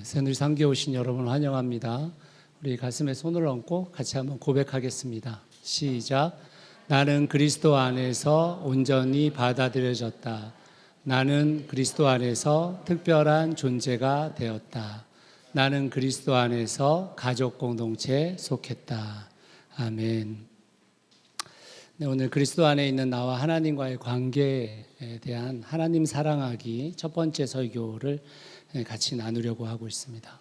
새누리 상교에 오신 여러분 환영합니다. 우리 가슴에 손을 얹고 같이 한번 고백하겠습니다. 시작. 나는 그리스도 안에서 온전히 받아들여졌다. 나는 그리스도 안에서 특별한 존재가 되었다. 나는 그리스도 안에서 가족 공동체에 속했다. 아멘. 네, 오늘 그리스도 안에 있는 나와 하나님과의 관계에 대한 하나님 사랑하기 첫 번째 설교를 같이 나누려고 하고 있습니다.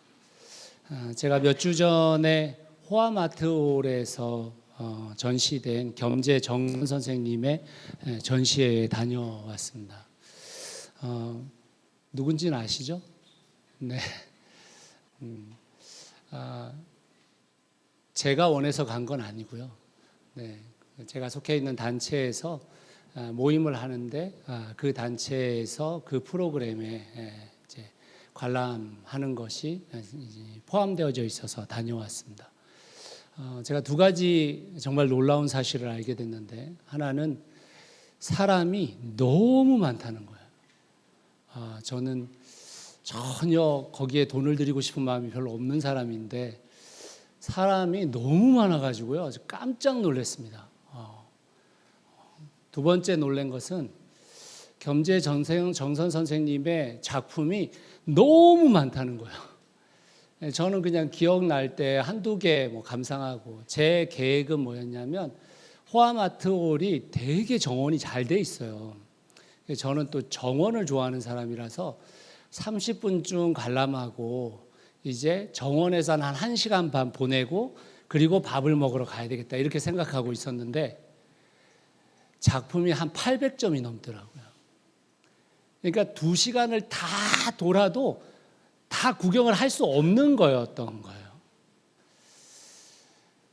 제가 몇 주 전에 호아마트홀에서 전시된 겸재 정선 선생님의 전시회에 다녀왔습니다. 누군지는 아시죠? 네. 제가 원해서 간 건 아니고요. 네. 제가 속해 있는 단체에서 모임을 하는데 그 단체에서 그 프로그램에 이제 관람하는 것이 포함되어져 있어서 다녀왔습니다. 제가 두 가지 정말 놀라운 사실을 알게 됐는데, 하나는 사람이 너무 많다는 거예요. 저는 전혀 거기에 돈을 들이고 싶은 마음이 별로 없는 사람인데 사람이 너무 많아가지고요, 아주 깜짝 놀랐습니다. 두 번째 놀란 것은 겸재 정선 선생님의 작품이 너무 많다는 거예요. 저는 그냥 기억날 때 한두 개 감상하고, 제 계획은 뭐였냐면 호아마트홀이 되게 정원이 잘 돼 있어요. 저는 또 정원을 좋아하는 사람이라서 30분쯤 관람하고 이제 정원에서 한 1시간 반 보내고 그리고 밥을 먹으러 가야 되겠다, 이렇게 생각하고 있었는데 작품이 한 800점이 넘더라고요. 그러니까 2시간을 다 돌아도 다 구경을 할 수 없는 거였던 거예요.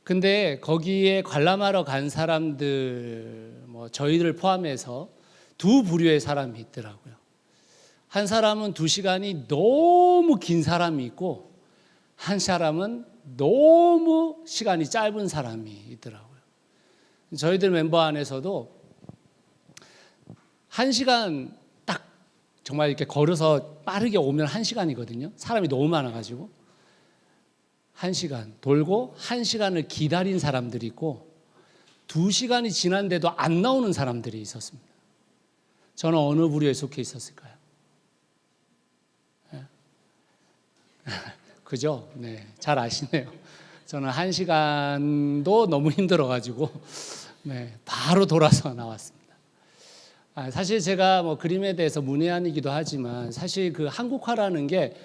근데 거기에 관람하러 간 사람들, 저희들 포함해서 두 부류의 사람이 있더라고요. 한 사람은 2시간이 너무 긴 사람이 있고, 한 사람은 너무 시간이 짧은 사람이 있더라고요. 저희들 멤버 안에서도 1시간 딱 정말 이렇게 걸어서 빠르게 오면 1시간이거든요. 사람이 너무 많아가지고 1시간 돌고 1시간을 기다린 사람들이 있고, 2시간이 지난데도 안 나오는 사람들이 있었습니다. 저는 어느 부류에 속해 있었을까요? 그죠? 네, 잘 아시네요. 저는 1시간도 너무 힘들어가지고 바로 돌아서 나왔습니다. 사실 제가 그림에 대해서 문외한이기도 하지만 사실 그 한국화라는 게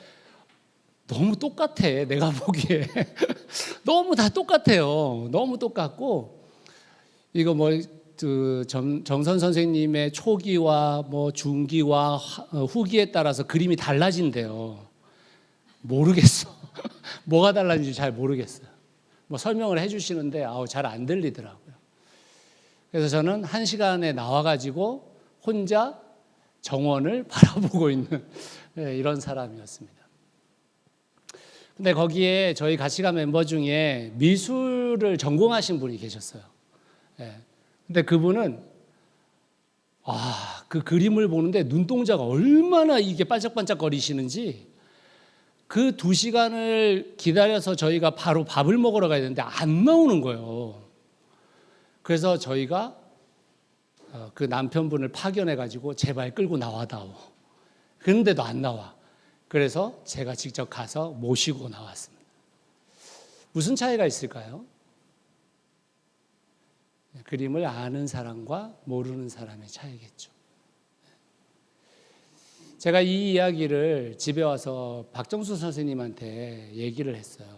너무 똑같아. 내가 보기에 너무 다 똑같아요. 너무 똑같고, 이거 정선 선생님의 초기와 중기와 후기에 따라서 그림이 달라진대요. 모르겠어. 뭐가 달라진지 잘 모르겠어요. 설명을 해주시는데 잘 안 들리더라고요. 그래서 저는 1시간에 나와가지고 혼자 정원을 바라보고 있는 이런 사람이었습니다. 근데 거기에 저희 같이 간 멤버 중에 미술을 전공하신 분이 계셨어요. 근데 그분은 그 그림을 보는데 눈동자가 얼마나 이게 반짝반짝 거리시는지, 그 2시간을 기다려서 저희가 바로 밥을 먹으러 가야 되는데 안 나오는 거예요. 그래서 저희가 그 남편분을 파견해가지고 제발 끌고 나와다오. 그런데도 안 나와. 그래서 제가 직접 가서 모시고 나왔습니다. 무슨 차이가 있을까요? 그림을 아는 사람과 모르는 사람의 차이겠죠. 제가 이 이야기를 집에 와서 박정수 선생님한테 얘기를 했어요.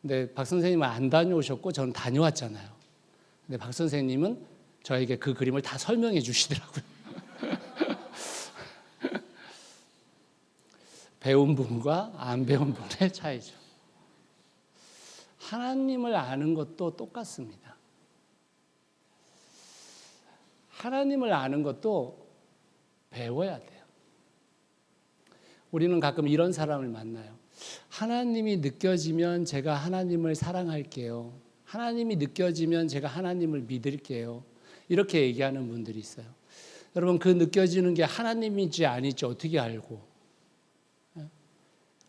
근데 박 선생님은 안 다녀오셨고 저는 다녀왔잖아요. 근데 박 선생님은 저에게 그 그림을 다 설명해 주시더라고요. 배운 분과 안 배운 분의 차이죠. 하나님을 아는 것도 똑같습니다. 하나님을 아는 것도 배워야 돼요. 우리는 가끔 이런 사람을 만나요. 하나님이 느껴지면 제가 하나님을 사랑할게요. 하나님이 느껴지면 제가 하나님을 믿을게요. 이렇게 얘기하는 분들이 있어요. 여러분, 그 느껴지는 게 하나님인지 아닌지 어떻게 알고?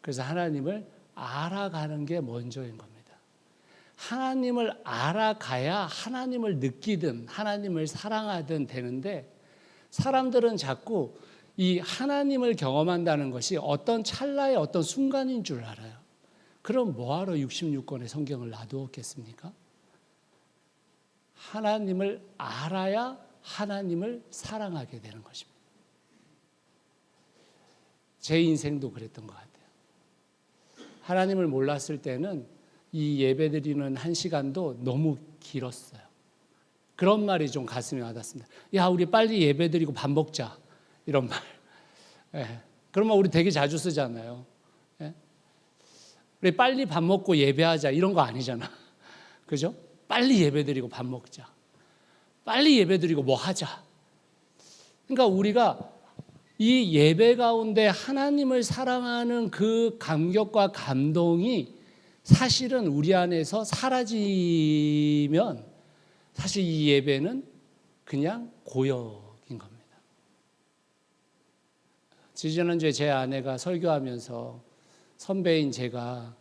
그래서 하나님을 알아가는 게 먼저인 겁니다. 하나님을 알아가야 하나님을 느끼든 하나님을 사랑하든 되는데, 사람들은 자꾸 이 하나님을 경험한다는 것이 어떤 찰나의 어떤 순간인 줄 알아요. 그럼 뭐하러 66권의 성경을 놔두었겠습니까? 하나님을 알아야 하나님을 사랑하게 되는 것입니다. 제 인생도 그랬던 것 같아요. 하나님을 몰랐을 때는 이 예배드리는 한 시간도 너무 길었어요. 그런 말이 좀 가슴에 와닿습니다. 야, 우리 빨리 예배드리고 밥 먹자. 이런 말. 예. 그런 말 우리 되게 자주 쓰잖아요. 예? 우리 빨리 밥 먹고 예배하자. 이런 거 아니잖아. 그죠? 빨리 예배드리고 밥 먹자. 빨리 예배드리고 뭐 하자. 그러니까 우리가 이 예배 가운데 하나님을 사랑하는 그 감격과 감동이 사실은 우리 안에서 사라지면 사실 이 예배는 그냥 고역인 겁니다. 지지난주에 제 아내가 설교하면서 선배인 제가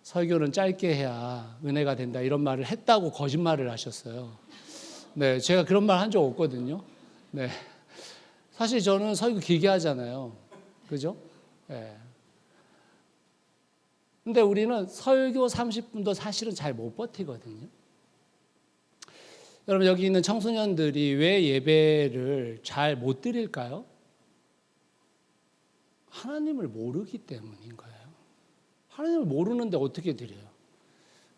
설교는 짧게 해야 은혜가 된다 이런 말을 했다고 거짓말을 하셨어요. 네, 제가 그런 말 한 적 없거든요. 네. 사실 저는 설교 길게 하잖아요. 그죠? 네. 근데 우리는 설교 30분도 사실은 잘 못 버티거든요. 여러분, 여기 있는 청소년들이 왜 예배를 잘 못 드릴까요? 하나님을 모르기 때문인 거예요. 하나님을 모르는데 어떻게 드려요?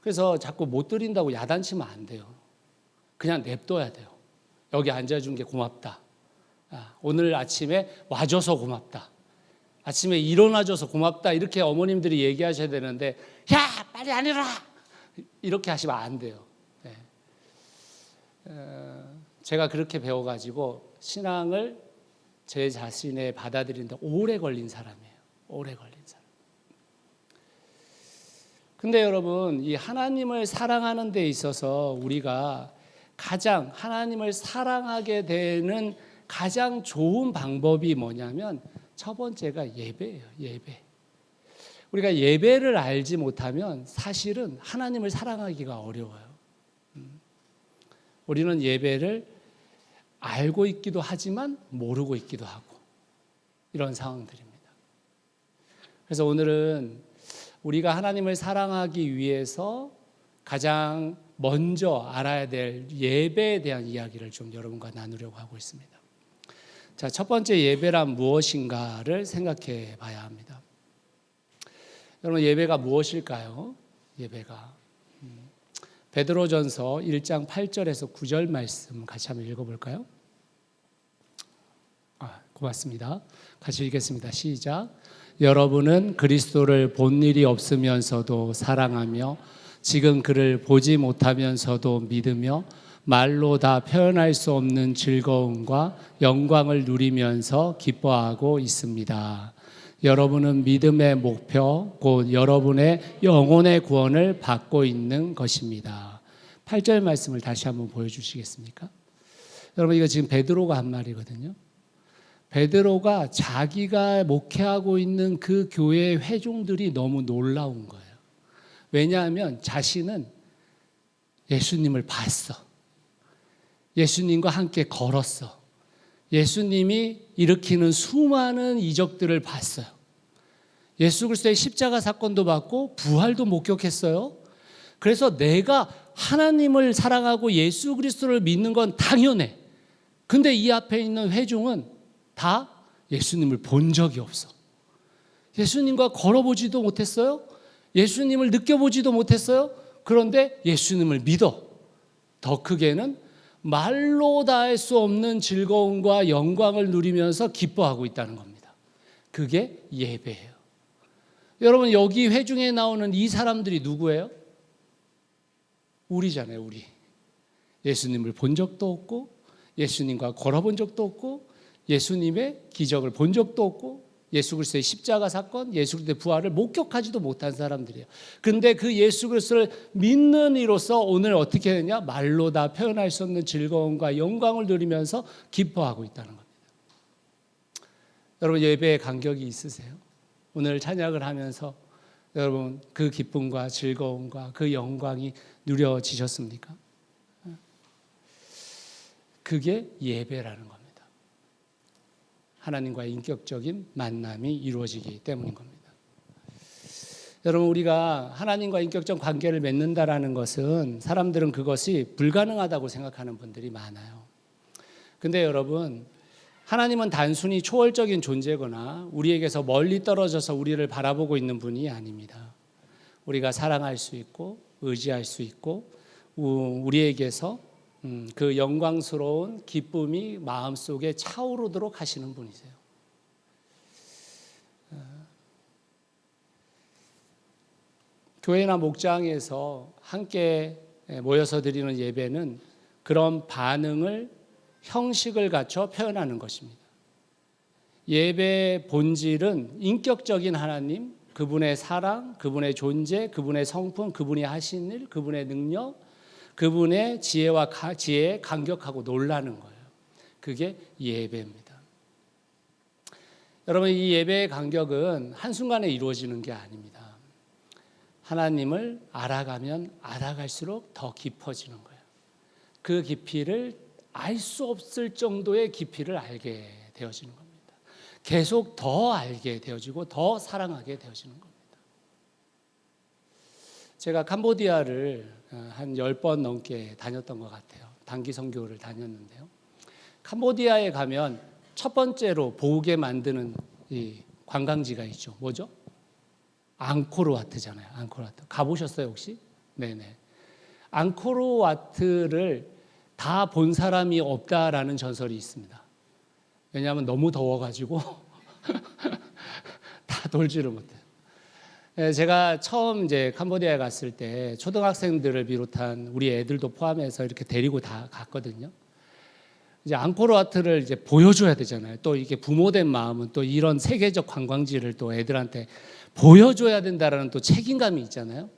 그래서 자꾸 못 드린다고 야단치면 안 돼요. 그냥 냅둬야 돼요. 여기 앉아준 게 고맙다. 오늘 아침에 와줘서 고맙다. 아침에 일어나줘서 고맙다. 이렇게 어머님들이 얘기하셔야 되는데, 야, 빨리 안 일어나! 이렇게 하시면 안 돼요. 네. 제가 그렇게 배워가지고 신앙을 제 자신에 받아들이는데 오래 걸린 사람이에요. 오래 걸린 사람. 근데 여러분, 이 하나님을 사랑하는 데 있어서 우리가 가장 하나님을 사랑하게 되는 가장 좋은 방법이 뭐냐면 첫 번째가 예배예요. 예배. 우리가 예배를 알지 못하면 사실은 하나님을 사랑하기가 어려워요. 우리는 예배를 알고 있기도 하지만 모르고 있기도 하고 이런 상황들입니다. 그래서 오늘은 우리가 하나님을 사랑하기 위해서 가장 먼저 알아야 될 예배에 대한 이야기를 좀 여러분과 나누려고 하고 있습니다. 자, 첫 번째 예배란 무엇인가를 생각해 봐야 합니다. 여러분, 예배가 무엇일까요? 예배가 베드로전서 1장 8절에서 9절 말씀 같이 한번 읽어볼까요? 고맙습니다. 같이 읽겠습니다. 시작. 여러분은 그리스도를 본 일이 없으면서도 사랑하며 지금 그를 보지 못하면서도 믿으며 말로 다 표현할 수 없는 즐거움과 영광을 누리면서 기뻐하고 있습니다. 여러분은 믿음의 목표, 곧 여러분의 영혼의 구원을 받고 있는 것입니다. 8절 말씀을 다시 한번 보여주시겠습니까? 여러분, 이거 지금 베드로가 한 말이거든요. 베드로가 자기가 목회하고 있는 그 교회의 회중들이 너무 놀라운 거예요. 왜냐하면 자신은 예수님을 봤어. 예수님과 함께 걸었어. 예수님이 일으키는 수많은 이적들을 봤어요. 예수 그리스도의 십자가 사건도 봤고 부활도 목격했어요. 그래서 내가 하나님을 사랑하고 예수 그리스도를 믿는 건 당연해. 근데 이 앞에 있는 회중은 다 예수님을 본 적이 없어. 예수님과 걸어보지도 못했어요. 예수님을 느껴보지도 못했어요. 그런데 예수님을 믿어. 더 크게는 말로 다 할 수 없는 즐거움과 영광을 누리면서 기뻐하고 있다는 겁니다. 그게 예배예요. 여러분, 여기 회중에 나오는 이 사람들이 누구예요? 우리잖아요, 우리. 예수님을 본 적도 없고 예수님과 걸어본 적도 없고 예수님의 기적을 본 적도 없고 예수 그리스도의 십자가 사건, 예수 그리스도의 부활을 목격하지도 못한 사람들이에요. 그런데 그 예수 그리스도를 믿는 이로써 오늘 어떻게 되냐? 말로 다 표현할 수 없는 즐거움과 영광을 누리면서 기뻐하고 있다는 겁니다. 여러분, 예배에 간격이 있으세요? 오늘 찬양을 하면서 여러분 그 기쁨과 즐거움과 그 영광이 누려지셨습니까? 그게 예배라는 겁니다. 하나님과의 인격적인 만남이 이루어지기 때문인 겁니다. 여러분 우리가 하나님과 인격적 관계를 맺는다라는 것은 사람들은 그것이 불가능하다고 생각하는 분들이 많아요. 근데 여러분 하나님은 단순히 초월적인 존재거나 우리에게서 멀리 떨어져서 우리를 바라보고 있는 분이 아닙니다. 우리가 사랑할 수 있고 의지할 수 있고 우리에게서 그 영광스러운 기쁨이 마음속에 차오르도록 하시는 분이세요. 교회나 목장에서 함께 모여서 드리는 예배는 그런 반응을 형식을 갖춰 표현하는 것입니다. 예배의 본질은 인격적인 하나님, 그분의 사랑, 그분의 존재, 그분의 성품, 그분이 하신 일, 그분의 능력, 그분의 지혜에 감격하고 놀라는 거예요. 그게 예배입니다. 여러분 이 예배의 감격은 한순간에 이루어지는 게 아닙니다. 하나님을 알아가면 알아갈수록 더 깊어지는 거예요. 그 깊이를 알 수 없을 정도의 깊이를 알게 되어지는 겁니다. 계속 더 알게 되어지고 더 사랑하게 되어지는 겁니다. 제가 캄보디아를 한 10번 넘게 다녔던 것 같아요. 단기 선교를 다녔는데요. 캄보디아에 가면 첫 번째로 보게 만드는 이 관광지가 있죠. 뭐죠? 앙코르와트잖아요. 앙코르와트. 가보셨어요 혹시? 네네. 앙코르와트를 다 본 사람이 없다라는 전설이 있습니다. 왜냐하면 너무 더워가지고 다 돌지를 못해요. 제가 처음 이제 캄보디아에 갔을 때 초등학생들을 비롯한 우리 애들도 포함해서 이렇게 데리고 다 갔거든요. 이제 앙코르와트를 이제 보여줘야 되잖아요. 또 이게 부모된 마음은 또 이런 세계적 관광지를 또 애들한테 보여줘야 된다라는 또 책임감이 있잖아요.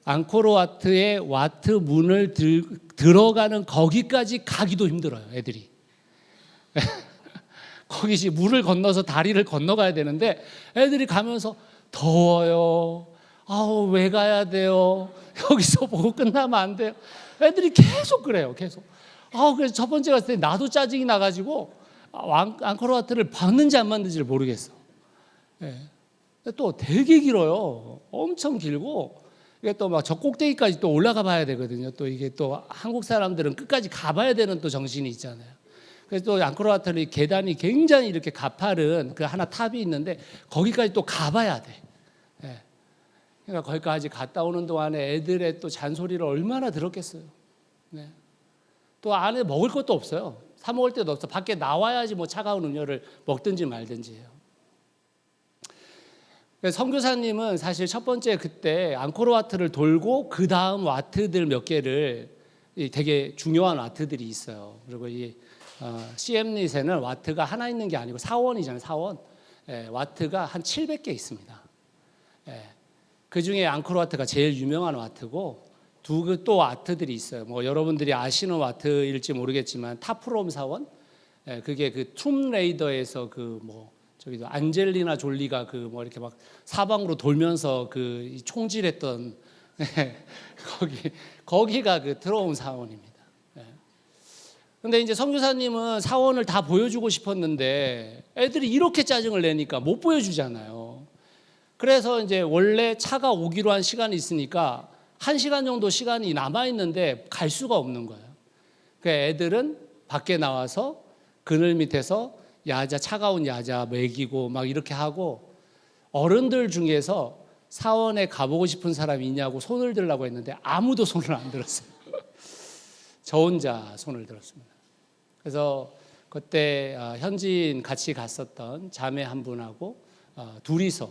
앙코르와트의 와트 문을 들어가는 거기까지 가기도 힘들어요, 애들이. 거기 물을 건너서 다리를 건너가야 되는데 애들이 가면서 더워요. 아우 왜 가야 돼요? 여기서 보고 끝나면 안 돼요. 애들이 계속 그래요, 계속. 그래서 첫 번째 갔을 때 나도 짜증이 나가지고 앙코르와트를 봤는지 안 봤는지를 모르겠어. 네. 또 되게 길어요. 엄청 길고 이게 또 막 저 꼭대기까지 또 올라가 봐야 되거든요. 또 이게 또 한국 사람들은 끝까지 가봐야 되는 또 정신이 있잖아요. 그래서 또 앙코르와트는 계단이 굉장히 이렇게 가파른 그 하나 탑이 있는데 거기까지 또 가봐야 돼. 네. 그러니까 거기까지 갔다 오는 동안에 애들의 또 잔소리를 얼마나 들었겠어요. 네. 또 안에 먹을 것도 없어요. 사 먹을 데도 없어. 밖에 나와야지 뭐 차가운 음료를 먹든지 말든지 해요. 선교사님은 사실 첫 번째 그때 앙코르와트를 돌고 그 다음 와트들 몇 개를 되게 중요한 와트들이 있어요. 그리고 이 시엠릿에는 와트가 하나 있는 게 아니고 사원이잖아요. 사원. 와트가 한 700개 있습니다. 그 중에 앙코르와트가 제일 유명한 와트고 또 와트들이 있어요. 뭐 여러분들이 아시는 와트일지 모르겠지만 타프롬 사원. 그게 그 툼 레이더에서 그 뭐 저기도 안젤리나 졸리가 그 뭐 이렇게 막 사방으로 돌면서 그 총질했던 거기가 그 트롬 사원입니다. 근데 이제 선교사님은 사원을 다 보여주고 싶었는데 애들이 이렇게 짜증을 내니까 못 보여주잖아요. 그래서 이제 원래 차가 오기로 한 시간이 있으니까 1시간 정도 시간이 남아 있는데 갈 수가 없는 거예요. 그러니까 애들은 밖에 나와서 그늘 밑에서 차가운 야자 먹이고 막 이렇게 하고 어른들 중에서 사원에 가보고 싶은 사람이 있냐고 손을 들라고 했는데 아무도 손을 안 들었어요. 저 혼자 손을 들었습니다. 그래서 그때 현지인 같이 갔었던 자매 한 분하고 둘이서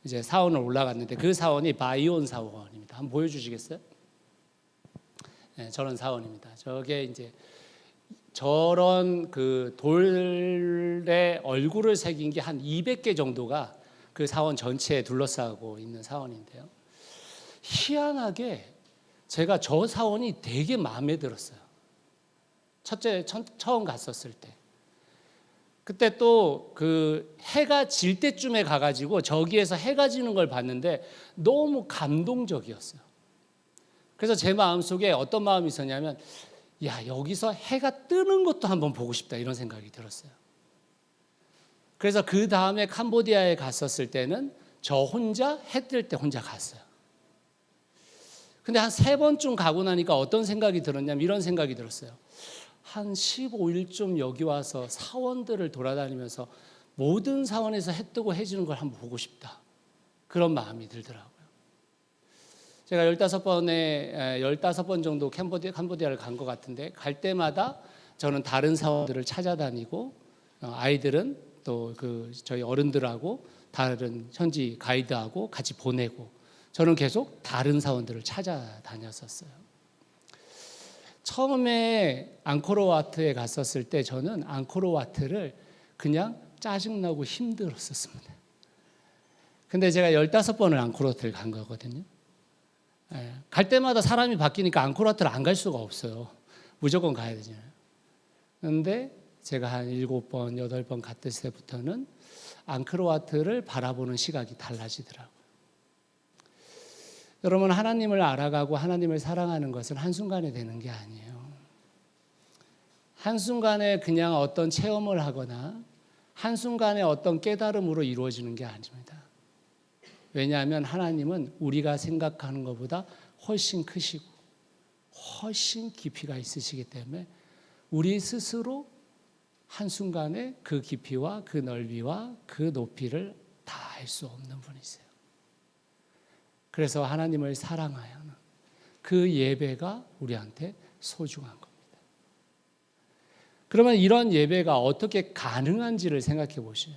이제 사원을 올라갔는데 그 사원이 바이온 사원입니다. 한번 보여주시겠어요? 네, 저런 사원입니다. 저게 이제 저런 그 돌에 얼굴을 새긴 게 한 200개 정도가 그 사원 전체에 둘러싸고 있는 사원인데요. 희한하게 제가 저 사원이 되게 마음에 들었어요. 처음 갔었을 때. 그때 또 그 해가 질 때쯤에 가가지고 저기에서 해가 지는 걸 봤는데 너무 감동적이었어요. 그래서 제 마음속에 어떤 마음이 있었냐면, 야, 여기서 해가 뜨는 것도 한번 보고 싶다, 이런 생각이 들었어요. 그래서 그 다음에 캄보디아에 갔었을 때는 저 혼자 해 뜰 때 혼자 갔어요. 근데 한 3번쯤 가고 나니까 어떤 생각이 들었냐면 이런 생각이 들었어요. 한 15일쯤 여기 와서 사원들을 돌아다니면서 모든 사원에서 해 뜨고 해 지는 걸 한번 보고 싶다, 그런 마음이 들더라고요. 제가 15번 정도 캄보디아를 간 것 같은데, 갈 때마다 저는 다른 사원들을 찾아다니고, 아이들은 또 저희 어른들하고 다른 현지 가이드하고 같이 보내고, 저는 계속 다른 사원들을 찾아다녔었어요. 처음에 앙코르와트에 갔었을 때 저는 앙코르와트를 그냥 짜증나고 힘들었었습니다. 근데 제가 15번을 앙코르와트를 간 거거든요. 갈 때마다 사람이 바뀌니까 앙코르와트를 안 갈 수가 없어요. 무조건 가야 되잖아요. 그런데 제가 한 7번, 8번 갔을 때부터는 앙코르와트를 바라보는 시각이 달라지더라고요. 여러분, 하나님을 알아가고 하나님을 사랑하는 것은 한순간에 되는 게 아니에요. 한순간에 그냥 어떤 체험을 하거나 한순간에 어떤 깨달음으로 이루어지는 게 아닙니다. 왜냐하면 하나님은 우리가 생각하는 것보다 훨씬 크시고 훨씬 깊이가 있으시기 때문에 우리 스스로 한순간에 그 깊이와 그 넓이와 그 높이를 다 알 수 없는 분이세요. 그래서 하나님을 사랑하는 그 예배가 우리한테 소중한 겁니다. 그러면 이런 예배가 어떻게 가능한지를 생각해 보시죠.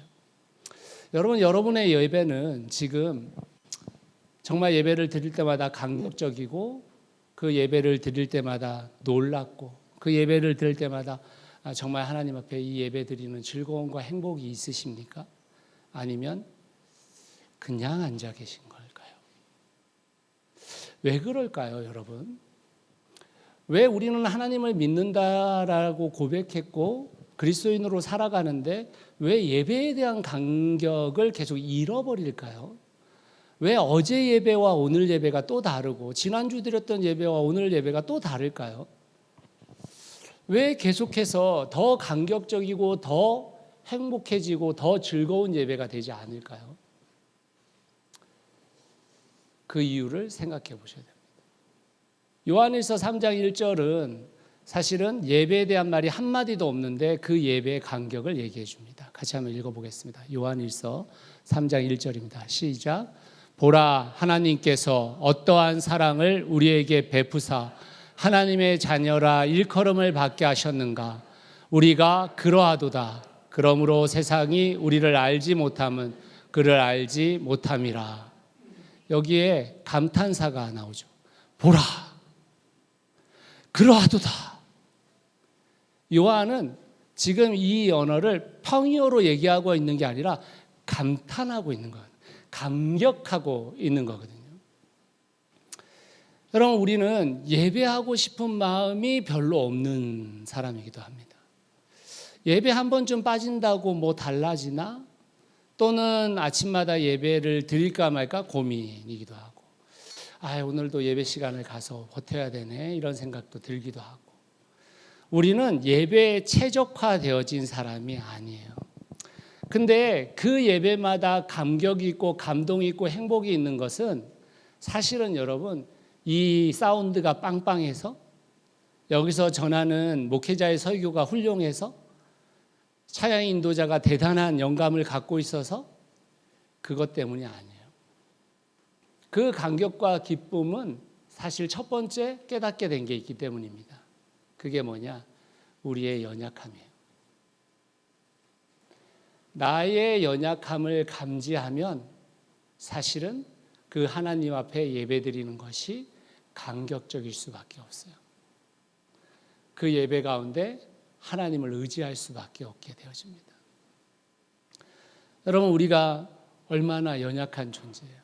여러분, 여러분의 예배는 지금 정말 예배를 드릴 때마다 감격적이고, 그 예배를 드릴 때마다 놀랍고, 그 예배를 드릴 때마다 정말 하나님 앞에 이 예배 드리는 즐거움과 행복이 있으십니까? 아니면 그냥 앉아 계신 걸까요? 왜 그럴까요, 여러분? 왜 우리는 하나님을 믿는다라고 고백했고 그리스도인으로 살아가는데 왜 예배에 대한 감격을 계속 잃어버릴까요? 왜 어제 예배와 오늘 예배가 또 다르고 지난주 드렸던 예배와 오늘 예배가 또 다를까요? 왜 계속해서 더 감격적이고 더 행복해지고 더 즐거운 예배가 되지 않을까요? 그 이유를 생각해 보셔야 됩니다. 요한일서 3장 1절은 사실은 예배에 대한 말이 한마디도 없는데 그 예배의 간격을 얘기해 줍니다. 같이 한번 읽어보겠습니다. 요한일서 3장 1절입니다. 시작. 보라, 하나님께서 어떠한 사랑을 우리에게 베푸사 하나님의 자녀라 일컬음을 받게 하셨는가. 우리가 그러하도다. 그러므로 세상이 우리를 알지 못함은 그를 알지 못함이라. 여기에 감탄사가 나오죠. 보라, 그러하도다. 요한은 지금 이 언어를 평이어로 얘기하고 있는 게 아니라 감탄하고 있는 거예요. 감격하고 있는 거거든요. 여러분, 우리는 예배하고 싶은 마음이 별로 없는 사람이기도 합니다. 예배 한 번쯤 빠진다고 뭐 달라지나? 또는 아침마다 예배를 드릴까 말까 고민이기도 하고, 오늘도 예배 시간을 가서 버텨야 되네, 이런 생각도 들기도 하고. 우리는 예배에 최적화되어진 사람이 아니에요. 근데 그 예배마다 감격이 있고 감동이 있고 행복이 있는 것은 사실은 여러분, 이 사운드가 빵빵해서 여기서 전하는 목회자의 설교가 훌륭해서 찬양 인도자가 대단한 영감을 갖고 있어서 그것 때문이 아니에요. 그 감격과 기쁨은 사실 첫 번째 깨닫게 된 게 있기 때문입니다. 그게 뭐냐? 우리의 연약함이에요. 나의 연약함을 감지하면 사실은 그 하나님 앞에 예배드리는 것이 감격적일 수밖에 없어요. 그 예배 가운데 하나님을 의지할 수밖에 없게 되어집니다. 여러분, 우리가 얼마나 연약한 존재예요.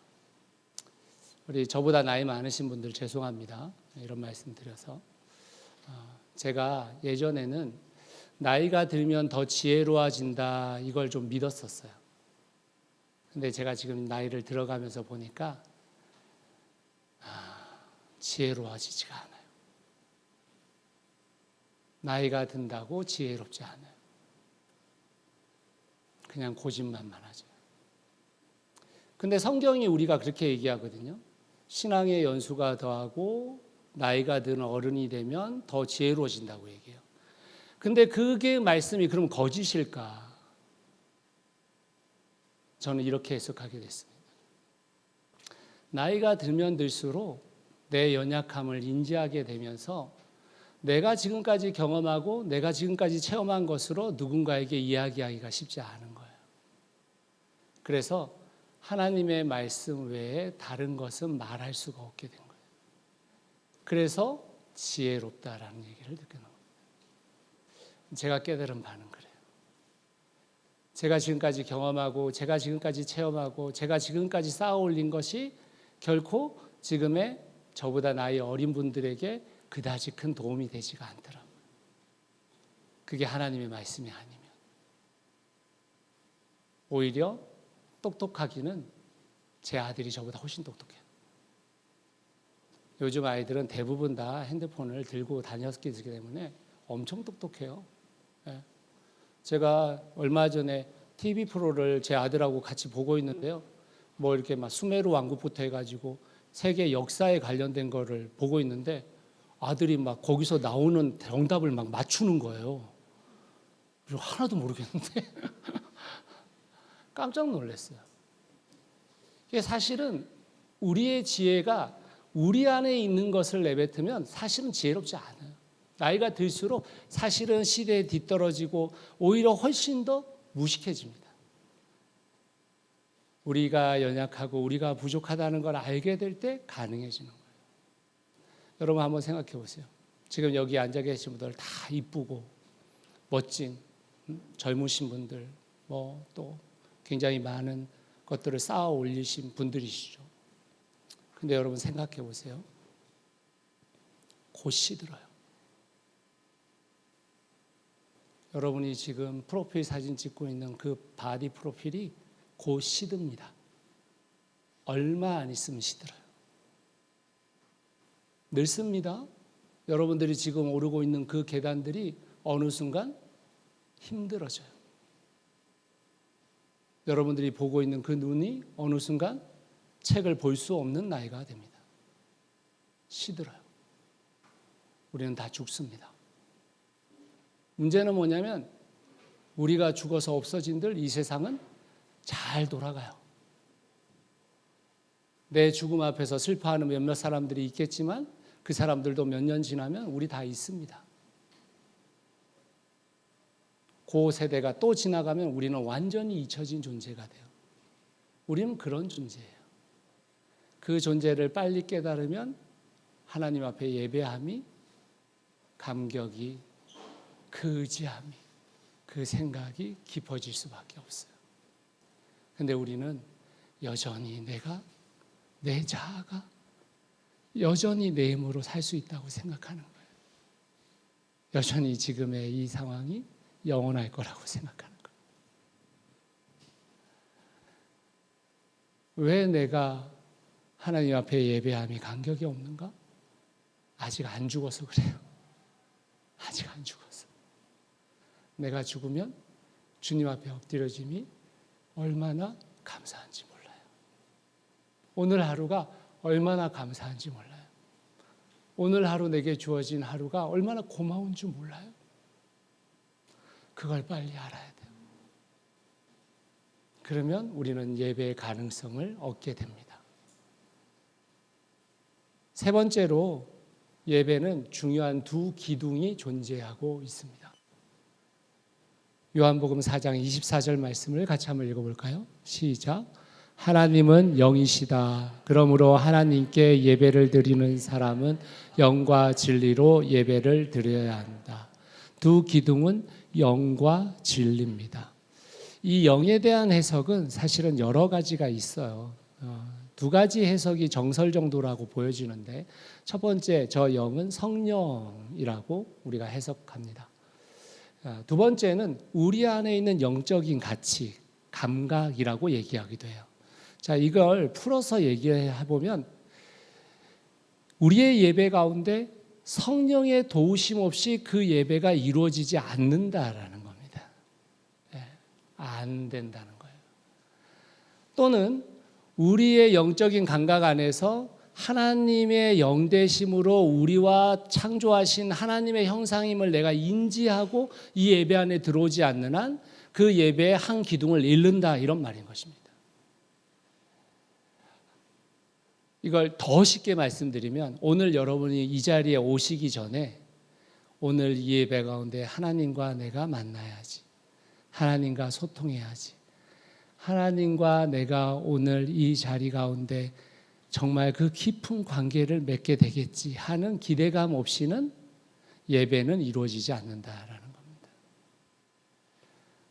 우리 저보다 나이 많으신 분들 죄송합니다. 이런 말씀 드려서. 제가 예전에는 나이가 들면 더 지혜로워진다 이걸 좀 믿었었어요. 근데 제가 지금 나이를 들어가면서 보니까 지혜로워지지가 않아요. 나이가 든다고 지혜롭지 않아요. 그냥 고집만만 하죠. 근데 성경이 우리가 그렇게 얘기하거든요. 신앙의 연수가 더하고 나이가 든 어른이 되면 더 지혜로워진다고 얘기해요. 근데 그게 말씀이 그럼 거짓일까? 저는 이렇게 해석하게 됐습니다. 나이가 들면 들수록 내 연약함을 인지하게 되면서 내가 지금까지 경험하고 내가 지금까지 체험한 것으로 누군가에게 이야기하기가 쉽지 않은 거예요. 그래서 하나님의 말씀 외에 다른 것은 말할 수가 없게 된 거예요. 그래서 지혜롭다라는 얘기를 듣게 된 거예요. 제가 깨달은 바는 그래요. 제가 지금까지 경험하고 제가 지금까지 체험하고 제가 지금까지 쌓아 올린 것이 결코 지금의 저보다 나이 어린 분들에게 그다지 큰 도움이 되지가 않더라고요. 그게 하나님의 말씀이 아니면. 오히려 똑똑하기는 제 아들이 저보다 훨씬 똑똑해요. 요즘 아이들은 대부분 다 핸드폰을 들고 다녔기 때문에 엄청 똑똑해요. 제가 얼마 전에 TV 프로를 제 아들하고 같이 보고 있는데요. 뭐 이렇게 막 수메르 왕국부터 해가지고 세계 역사에 관련된 거를 보고 있는데 아들이 막 거기서 나오는 정답을 막 맞추는 거예요. 그리고 하나도 모르겠는데 깜짝 놀랐어요. 이게 사실은 우리의 지혜가 우리 안에 있는 것을 내뱉으면 사실은 지혜롭지 않아요. 나이가 들수록 사실은 시대에 뒤떨어지고 오히려 훨씬 더 무식해집니다. 우리가 연약하고 우리가 부족하다는 걸 알게 될 때 가능해지는 거예요. 여러분 한번 생각해 보세요. 지금 여기 앉아 계신 분들 다 이쁘고 멋진 젊으신 분들 뭐 또 굉장히 많은 것들을 쌓아 올리신 분들이시죠. 근데 여러분 생각해 보세요. 곧 시들어요. 여러분이 지금 프로필 사진 찍고 있는 그 바디 프로필이 곧 시듭니다. 얼마 안 있으면 시들어요. 늙습니다. 여러분들이 지금 오르고 있는 그 계단들이 어느 순간 힘들어져요. 여러분들이 보고 있는 그 눈이 어느 순간 책을 볼 수 없는 나이가 됩니다. 시들어요. 우리는 다 죽습니다. 문제는 뭐냐면 우리가 죽어서 없어진들 이 세상은 잘 돌아가요. 내 죽음 앞에서 슬퍼하는 몇몇 사람들이 있겠지만 그 사람들도 몇 년 지나면 우리 다 있습니다. 그 세대가 또 지나가면 우리는 완전히 잊혀진 존재가 돼요. 우리는 그런 존재예요. 그 존재를 빨리 깨달으면 하나님 앞에 예배함이, 감격이, 그 의지함이, 그 생각이 깊어질 수밖에 없어요. 근데 우리는 여전히 내 자아가 여전히 내 힘으로 살 수 있다고 생각하는 거예요. 여전히 지금의 이 상황이 영원할 거라고 생각하는 거예요. 왜 내가 하나님 앞에 예배함이 감격이 없는가? 아직 안 죽어서 그래요. 아직 안 죽어서. 내가 죽으면 주님 앞에 엎드려짐이 얼마나 감사한지 몰라요. 오늘 하루가 얼마나 감사한지 몰라요. 오늘 하루 내게 주어진 하루가 얼마나 고마운 줄 몰라요. 그걸 빨리 알아야 돼요. 그러면 우리는 예배의 가능성을 얻게 됩니다. 세 번째로 예배는 중요한 두 기둥이 존재하고 있습니다. 요한복음 4장 24절 말씀을 같이 한번 읽어볼까요? 시작. 하나님은 영이시다. 그러므로 하나님께 예배를 드리는 사람은 영과 진리로 예배를 드려야 한다. 두 기둥은 영과 진리입니다. 이 영에 대한 해석은 사실은 여러 가지가 있어요. 두 가지 해석이 정설 정도라고 보여지는데 첫 번째, 저 영은 성령이라고 우리가 해석합니다. 두 번째는 우리 안에 있는 영적인 가치, 감각이라고 얘기하기도 해요. 자, 이걸 풀어서 얘기해 보면 우리의 예배 가운데 성령의 도우심 없이 그 예배가 이루어지지 않는다라는 겁니다. 안 된다는 거예요. 또는 우리의 영적인 감각 안에서 하나님의 영되심으로 우리와 창조하신 하나님의 형상임을 내가 인지하고 이 예배 안에 들어오지 않는 한 그 예배의 한 기둥을 잃는다, 이런 말인 것입니다. 이걸 더 쉽게 말씀드리면 오늘 여러분이 이 자리에 오시기 전에 오늘 이 예배 가운데 하나님과 내가 만나야지, 하나님과 소통해야지, 하나님과 내가 오늘 이 자리 가운데 정말 그 깊은 관계를 맺게 되겠지 하는 기대감 없이는 예배는 이루어지지 않는다라는 겁니다.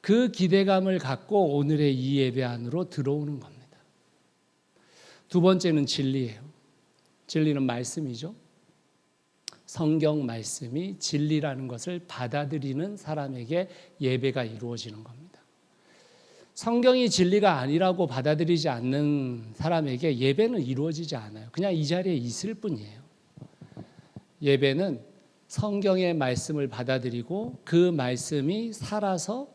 그 기대감을 갖고 오늘의 이 예배 안으로 들어오는 겁니다. 두 번째는 진리예요. 진리는 말씀이죠. 성경 말씀이 진리라는 것을 받아들이는 사람에게 예배가 이루어지는 겁니다. 성경이 진리가 아니라고 받아들이지 않는 사람에게 예배는 이루어지지 않아요. 그냥 이 자리에 있을 뿐이에요. 예배는 성경의 말씀을 받아들이고 그 말씀이 살아서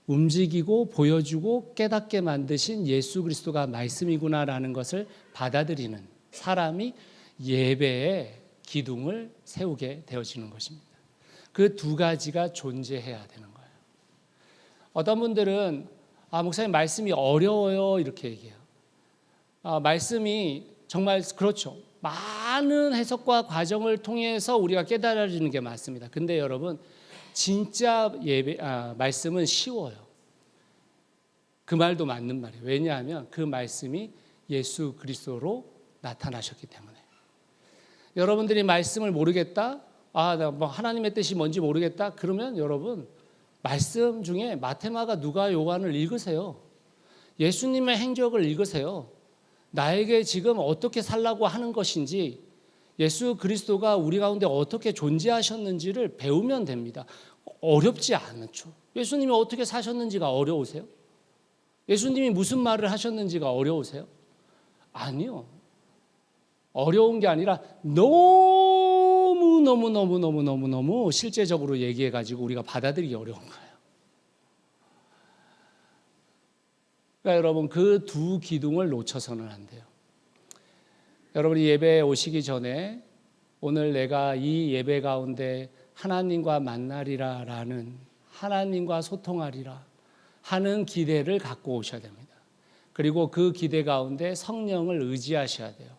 움직이고 보여주고 깨닫게 만드신 예수 그리스도가 말씀이구나라는 것을 받아들이는 사람이 예배의 기둥을 세우게 되어지는 것입니다. 그 두 가지가 존재해야 되는 거예요. 어떤 분들은 목사님 말씀이 어려워요 이렇게 얘기해요. 말씀이 정말 그렇죠. 많은 해석과 과정을 통해서 우리가 깨달아지는 게 맞습니다. 근데 여러분 진짜 말씀은 쉬워요. 그 말도 맞는 말이에요. 왜냐하면 그 말씀이 예수 그리스도로 나타나셨기 때문에. 여러분들이 말씀을 모르겠다, 나 뭐 하나님의 뜻이 뭔지 모르겠다, 그러면 여러분 말씀 중에 마테마가 누가 요한을 읽으세요. 예수님의 행적을 읽으세요. 나에게 지금 어떻게 살라고 하는 것인지, 예수 그리스도가 우리 가운데 어떻게 존재하셨는지를 배우면 됩니다. 어렵지 않죠. 예수님이 어떻게 사셨는지가 어려우세요? 예수님이 무슨 말을 하셨는지가 어려우세요? 아니요. 어려운 게 아니라 너무 실제적으로 얘기해가지고 우리가 받아들이기 어려운 거예요. 그러니까 여러분 그 두 기둥을 놓쳐서는 안 돼요. 여러분이 예배에 오시기 전에 오늘 내가 이 예배 가운데 하나님과 만나리라라는, 하나님과 소통하리라 하는 기대를 갖고 오셔야 됩니다. 그리고 그 기대 가운데 성령을 의지하셔야 돼요.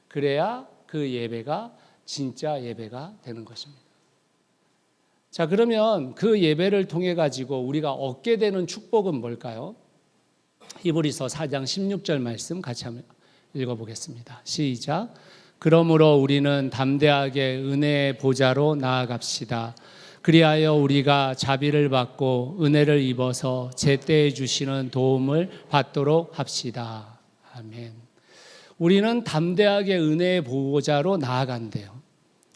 그래야 그 예배가 진짜 예배가 되는 것입니다. 자, 그러면 그 예배를 통해 가지고 우리가 얻게 되는 축복은 뭘까요? 히브리서 4장 16절 말씀 같이 한번 읽어보겠습니다. 시작. 그러므로 우리는 담대하게 은혜의 보좌로 나아갑시다. 그리하여 우리가 자비를 받고 은혜를 입어서 제때에 주시는 도움을 받도록 합시다. 아멘. 우리는 담대하게 은혜의 보좌로 나아간대요.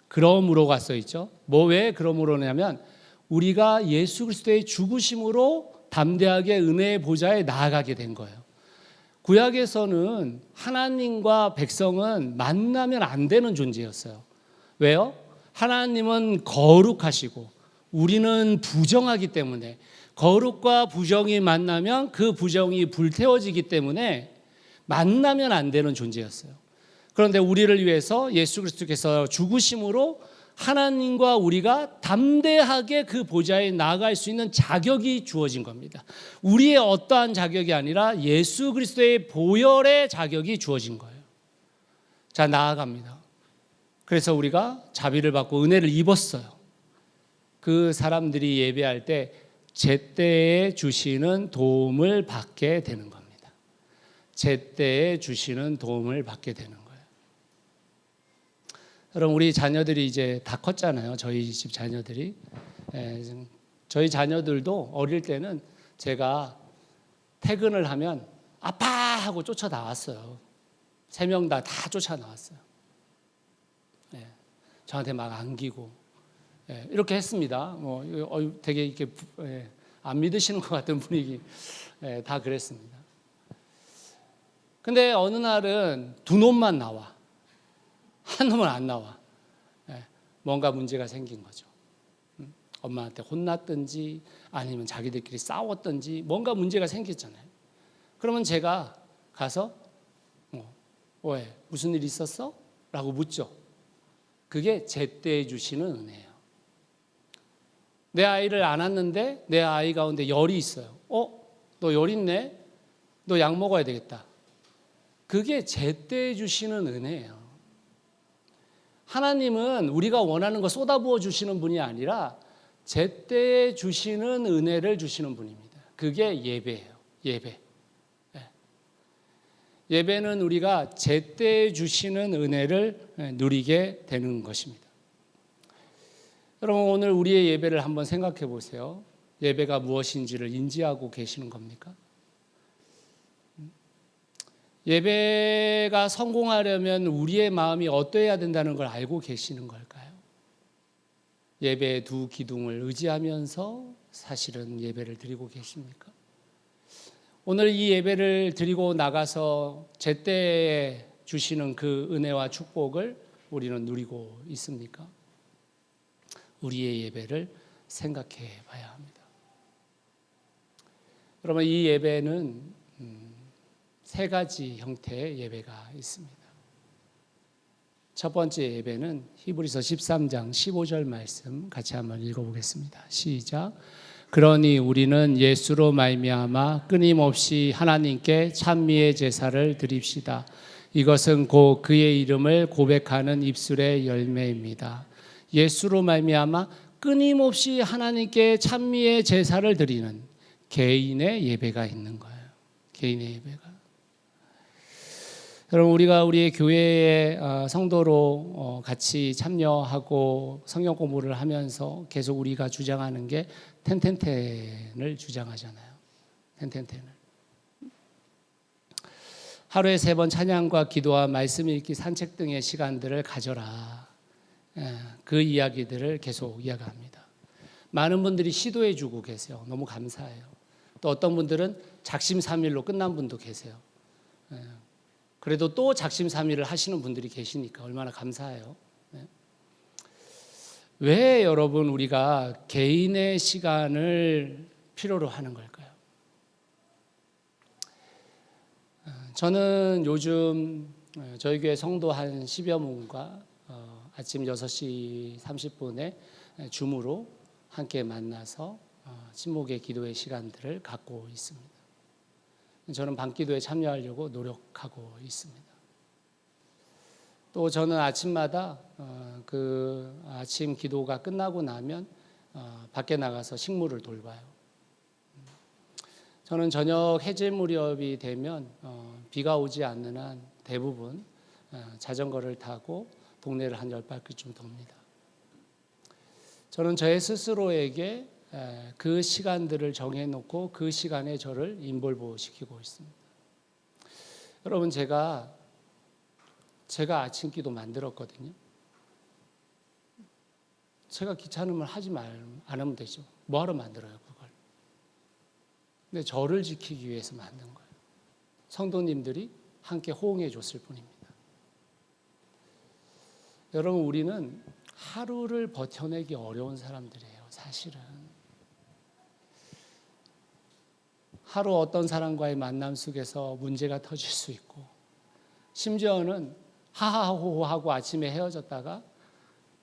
그러므로가 써 있죠. 왜 그러므로냐면 우리가 예수 그리스도의 죽으심으로 담대하게 은혜의 보좌에 나아가게 된 거예요. 구약에서는 하나님과 백성은 만나면 안 되는 존재였어요. 왜요? 하나님은 거룩하시고 우리는 부정하기 때문에, 거룩과 부정이 만나면 그 부정이 불태워지기 때문에 만나면 안 되는 존재였어요. 그런데 우리를 위해서 예수 그리스도께서 죽으심으로 하나님과 우리가 담대하게 그 보좌에 나아갈 수 있는 자격이 주어진 겁니다. 우리의 어떠한 자격이 아니라 예수 그리스도의 보혈의 자격이 주어진 거예요. 자, 나아갑니다. 그래서 우리가 자비를 받고 은혜를 입었어요. 그 사람들이 예배할 때 제때에 주시는 도움을 받게 되는 겁니다. 제때에 주시는 도움을 받게 되는 거예요. 여러분, 우리 자녀들이 이제 다 컸잖아요. 저희 집 자녀들이. 저희 자녀들도 어릴 때는 제가 퇴근을 하면 아빠 하고 쫓아 나왔어요. 3명 다 쫓아 나왔어요. 저한테 막 안기고 이렇게 했습니다. 되게 이렇게 안 믿으시는 것 같은 분위기, 다 그랬습니다. 근데 어느 날은 두 놈만 나와. 한 놈은 안 나와. 뭔가 문제가 생긴 거죠. 엄마한테 혼났든지 아니면 자기들끼리 싸웠든지 뭔가 문제가 생겼잖아요. 그러면 제가 가서 왜 무슨 일 있었어? 라고 묻죠. 그게 제때해 주시는 은혜예요. 내 아이를 안았는데 내 아이 가운데 열이 있어요. 너 열 있네? 너 약 먹어야 되겠다. 그게 제때해 주시는 은혜예요. 하나님은 우리가 원하는 거 쏟아부어 주시는 분이 아니라 제때에 주시는 은혜를 주시는 분입니다. 그게 예배예요. 예배. 예배는 우리가 제때에 주시는 은혜를 누리게 되는 것입니다. 여러분, 오늘 우리의 예배를 한번 생각해 보세요. 예배가 무엇인지를 인지하고 계시는 겁니까? 예배가 성공하려면 우리의 마음이 어떠해야 된다는 걸 알고 계시는 걸까요? 예배의 두 기둥을 의지하면서 사실은 예배를 드리고 계십니까? 오늘 이 예배를 드리고 나가서 제때에 주시는 그 은혜와 축복을 우리는 누리고 있습니까? 우리의 예배를 생각해 봐야 합니다. 여러분, 이 예배는 세 가지 형태의 예배가 있습니다. 첫 번째 예배는 히브리서 13장 15절 말씀 같이 한번 읽어보겠습니다. 시작. 그러니 우리는 예수로 말미암아 끊임없이 하나님께 찬미의 제사를 드립시다. 이것은 곧 그의 이름을 고백하는 입술의 열매입니다. 예수로 말미암아 끊임없이 하나님께 찬미의 제사를 드리는 개인의 예배가 있는 거예요. 개인의 예배가. 여러분, 우리가 우리의 교회의 성도로 같이 참여하고 성경 공부를 하면서 계속 우리가 주장하는 게 텐텐텐을 주장하잖아요. 텐텐텐을. 하루에 3번 찬양과 기도와 말씀 읽기, 산책 등의 시간들을 가져라. 그 이야기들을 계속 이야기합니다. 많은 분들이 시도해 주고 계세요. 너무 감사해요. 또 어떤 분들은 작심삼일로 끝난 분도 계세요. 그래도 또 작심삼일을 하시는 분들이 계시니까 얼마나 감사해요. 왜 여러분 우리가 개인의 시간을 필요로 하는 걸까요? 저는 요즘 저희 교회 성도 한 10여 분과 아침 6시 30분에 줌으로 함께 만나서 침묵의 기도의 시간들을 갖고 있습니다. 저는 밤기도에 참여하려고 노력하고 있습니다. 또 저는 아침마다 그 아침 기도가 끝나고 나면 밖에 나가서 식물을 돌봐요. 저는 저녁 해질 무렵이 되면 비가 오지 않는 한 대부분 자전거를 타고 동네를 한 10바퀴쯤 돕니다. 저는 저의 스스로에게 그 시간들을 정해놓고 그 시간에 저를 인볼브 시키고 있습니다. 여러분, 제가 아침 기도 만들었거든요. 제가 귀찮으면 안 하면 되죠. 뭐하러 만들어요, 그걸. 근데 저를 지키기 위해서 만든 거예요. 성도님들이 함께 호응해 줬을 뿐입니다. 여러분, 우리는 하루를 버텨내기 어려운 사람들이에요, 사실은. 하루 어떤 사람과의 만남 속에서 문제가 터질 수 있고, 심지어는 하하호호하고 아침에 헤어졌다가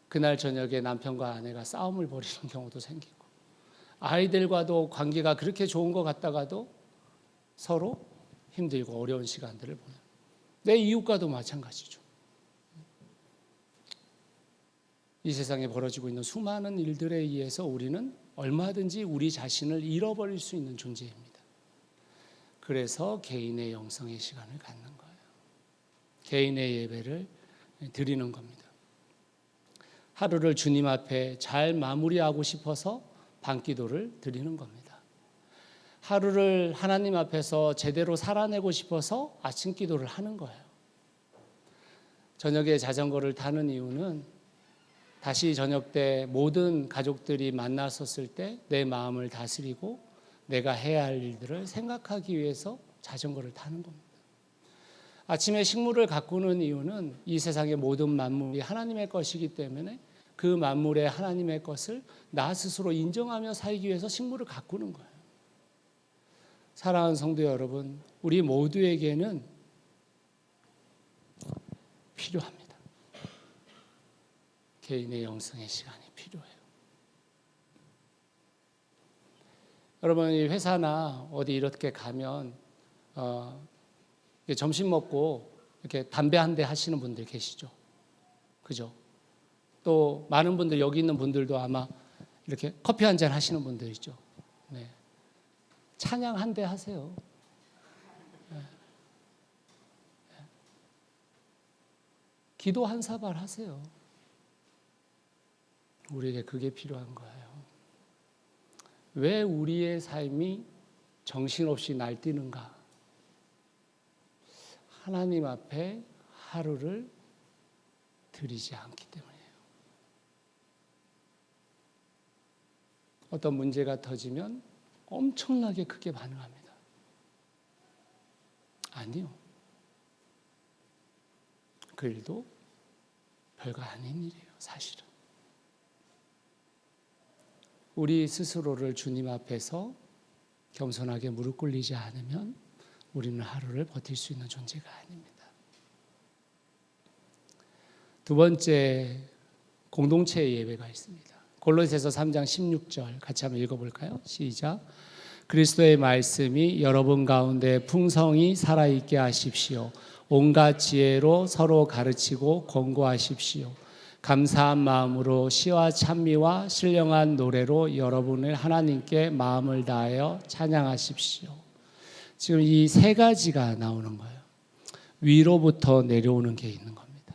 그날 저녁에 남편과 아내가 싸움을 벌이는 경우도 생기고, 아이들과도 관계가 그렇게 좋은 것 같다가도 서로 힘들고 어려운 시간들을 보내요. 내 이웃과도 마찬가지죠. 이 세상에 벌어지고 있는 수많은 일들에 의해서 우리는 얼마든지 우리 자신을 잃어버릴 수 있는 존재입니다. 그래서 개인의 영성의 시간을 갖는 거예요. 개인의 예배를 드리는 겁니다. 하루를 주님 앞에 잘 마무리하고 싶어서 밤기도를 드리는 겁니다. 하루를 하나님 앞에서 제대로 살아내고 싶어서 아침 기도를 하는 거예요. 저녁에 자전거를 타는 이유는 다시 저녁 때 모든 가족들이 만났었을 때 내 마음을 다스리고 내가 해야 할 일들을 생각하기 위해서 자전거를 타는 겁니다. 아침에 식물을 가꾸는 이유는 이 세상의 모든 만물이 하나님의 것이기 때문에 그 만물의 하나님의 것을 나 스스로 인정하며 살기 위해서 식물을 가꾸는 거예요. 사랑하는 성도 여러분, 우리 모두에게는 필요합니다. 개인의 영성의 시간이 필요해요. 여러분, 이 회사나 어디 이렇게 가면 점심 먹고 이렇게 담배 한 대 하시는 분들 계시죠? 그죠? 또 많은 분들, 여기 있는 분들도 아마 이렇게 커피 한 잔 하시는 분들 있죠. 네. 찬양 한 대 하세요. 네. 기도 한 사발 하세요. 우리에게 그게 필요한 거예요. 왜 우리의 삶이 정신없이 날뛰는가? 하나님 앞에 하루를 드리지 않기 때문이에요. 어떤 문제가 터지면 엄청나게 크게 반응합니다. 아니요. 그 일도 별거 아닌 일이에요, 사실은. 우리 스스로를 주님 앞에서 겸손하게 무릎 꿇리지 않으면 우리는 하루를 버틸 수 있는 존재가 아닙니다. 두 번째, 공동체의 예배가 있습니다. 골로새서 3장 16절 같이 한번 읽어볼까요? 시작. 그리스도의 말씀이 여러분 가운데 풍성히 살아있게 하십시오. 온갖 지혜로 서로 가르치고 권고하십시오. 감사한 마음으로 시와 찬미와 신령한 노래로 여러분을 하나님께 마음을 다하여 찬양하십시오. 지금 이 세 가지가 나오는 거예요. 위로부터 내려오는 게 있는 겁니다.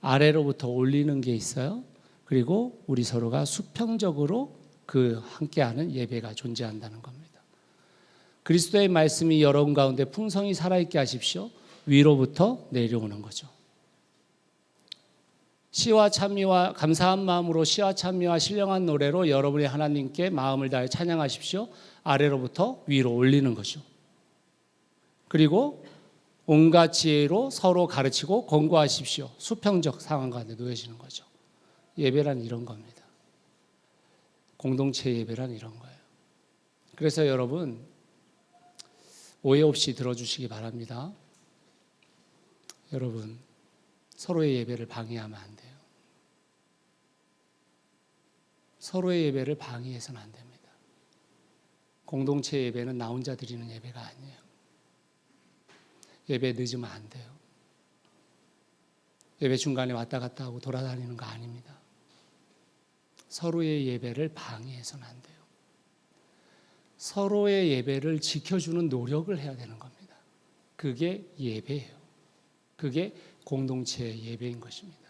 아래로부터 올리는 게 있어요. 그리고 우리 서로가 수평적으로 그 함께하는 예배가 존재한다는 겁니다. 그리스도의 말씀이 여러분 가운데 풍성히 살아있게 하십시오. 위로부터 내려오는 거죠. 시와 찬미와 감사한 마음으로 시와 찬미와 신령한 노래로 여러분의 하나님께 마음을 다해 찬양하십시오. 아래로부터 위로 올리는 거죠. 그리고 온갖 지혜로 서로 가르치고 권고하십시오. 수평적 상황 가운데 놓여지는 거죠. 예배란 이런 겁니다. 공동체 예배란 이런 거예요. 그래서 여러분 오해 없이 들어주시기 바랍니다. 여러분 서로의 예배를 방해하면 안 돼요. 서로의 예배를 방해해서는 안 됩니다. 공동체 예배는 나 혼자 드리는 예배가 아니에요. 예배 늦으면 안 돼요. 예배 중간에 왔다 갔다 하고 돌아다니는 거 아닙니다. 서로의 예배를 방해해서는 안 돼요. 서로의 예배를 지켜주는 노력을 해야 되는 겁니다. 그게 예배예요. 그게 공동체의 예배인 것입니다.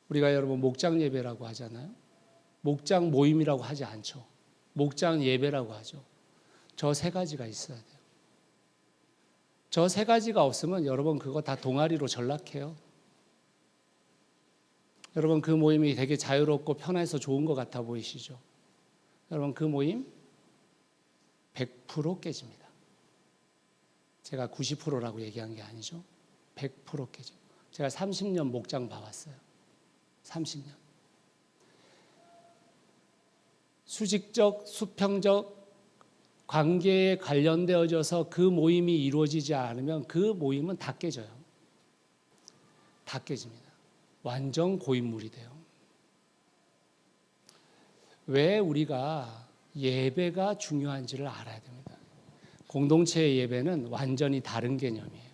우리가 여러분 목장 예배라고 하잖아요. 목장 모임이라고 하지 않죠. 목장 예배라고 하죠. 저 세 가지가 있어야 돼요. 저 세 가지가 없으면 여러분 그거 다 동아리로 전락해요. 여러분 그 모임이 되게 자유롭고 편해서 좋은 것 같아 보이시죠? 여러분 그 모임 100% 깨집니다. 제가 90%라고 얘기한 게 아니죠. 100% 깨져. 제가 30년 목장 봐왔어요. 30년. 수직적, 수평적 관계에 관련되어져서 그 모임이 이루어지지 않으면 그 모임은 다 깨져요. 다 깨집니다. 완전 고인물이 돼요. 왜 우리가 예배가 중요한지를 알아야 됩니다. 공동체의 예배는 완전히 다른 개념이에요.